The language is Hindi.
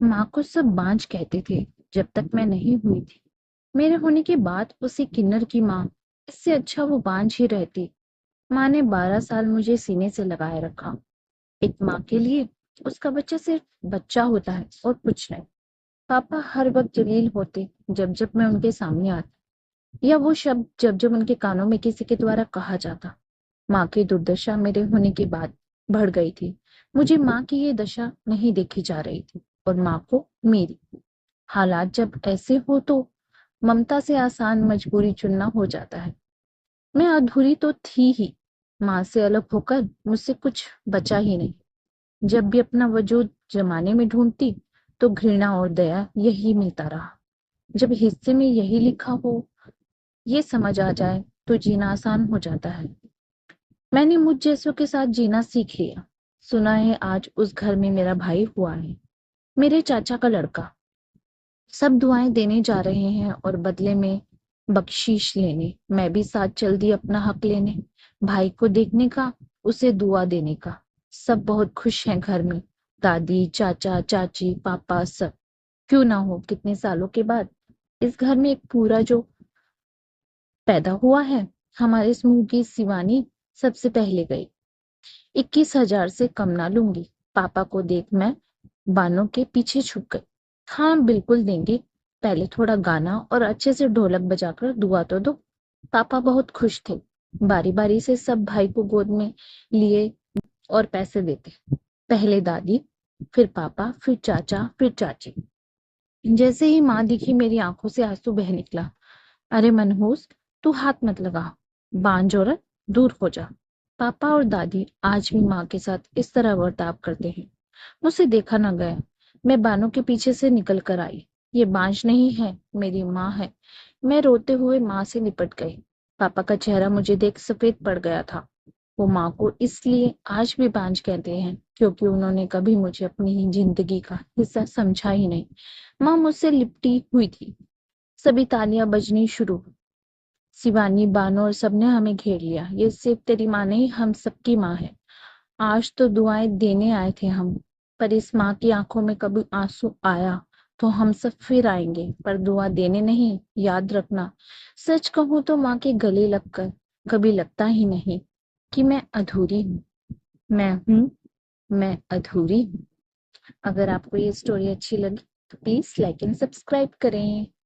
माँ को सब बांझ कहते थे जब तक मैं नहीं हुई थी। मेरे होने के बाद उसी किन्नर की माँ, इससे अच्छा वो बांझ ही रहती। माँ ने 12 साल मुझे सीने से लगाए रखा। एक माँ के लिए उसका बच्चा सिर्फ बच्चा होता है और कुछ नहीं। पापा हर वक्त जलील होते जब जब मैं उनके सामने आती, या वो शब्द जब जब उनके कानों में किसी के द्वारा कहा जाता। माँ की दुर्दशा मेरे होने के बाद बढ़ गई थी। मुझे माँ की ये दशा नहीं देखी जा रही थी, और माँ को मेरी। हालात जब ऐसे हो तो ममता से आसान मजबूरी चुनना हो जाता है। मैं अधूरी तो थी ही। माँ से अलग होकर मुझसे कुछ बचा ही नहीं। जब भी अपना वजूद जमाने में ढूंढती तो घृणा और दया यही मिलता रहा। जब हिस्से में यही लिखा हो, ये समझ आ जाए, तो जीना आसान हो जाता है। मैंने मुझ जैसों के साथ जीना सीख लिया। सुना है आज उस घर में मेरा भाई हुआ है, मेरे चाचा का लड़का। सब दुआएं देने जा रहे हैं और बदले में बख्शीश लेने। मैं भी साथ चल दी अपना हक लेने, भाई को देखने का, उसे दुआ देने का। सब बहुत खुश हैं घर में, दादी, चाचा, चाची, पापा, सब। क्यों ना हो, कितने सालों के बाद इस घर में एक पूरा जो पैदा हुआ है। हमारे समूह की शिवानी सबसे पहले गई। 21,000 से कम ना लूंगी। पापा को देख मैं बानों के पीछे छुप गई। हाँ, बिल्कुल देंगे। पहले थोड़ा गाना और अच्छे से ढोलक बजाकर दुआ तो दो। पापा बहुत खुश थे। बारी बारी से सब भाई को गोद में लिए और पैसे देते। पहले दादी, फिर पापा, फिर चाचा, फिर चाची। जैसे ही माँ दिखी मेरी आंखों से आंसू बह निकला। अरे मनहूस, तू हाथ मत लगा, बांझ औरत, दूर हो जा। पापा और दादी आज भी माँ के साथ इस तरह बर्ताव करते हैं। मुझसे देखा न गया। मैं बानों के पीछे से निकल कर आई। ये बांझ नहीं है, मेरी माँ है। मैं रोते हुए माँ से लिपट गई। पापा का चेहरा मुझे देख सफेद पड़ गया था। वो माँ को इसलिए आज भी बांझ कहते हैं क्योंकि उन्होंने कभी मुझे अपनी ही जिंदगी का हिस्सा समझा ही नहीं। माँ मुझसे लिपटी हुई थी। सभी तालियां बजनी शुरू। शिवानी, बानो और सबने हमें घेर लिया। ये सिर्फ तेरी माँ नहीं, हम सबकी माँ है। आज तो दुआएं देने आए थे हम, पर इस माँ की आंखों में कभी आंसू आया तो हम सब फिर आएंगे, पर दुआ देने नहीं। याद रखना, सच कहूं तो माँ के गले लगकर कभी लगता ही नहीं कि मैं अधूरी हूँ। मैं हूँ, मैं अधूरी हूँ। अगर आपको ये स्टोरी अच्छी लगी तो प्लीज लाइक एंड सब्सक्राइब करें।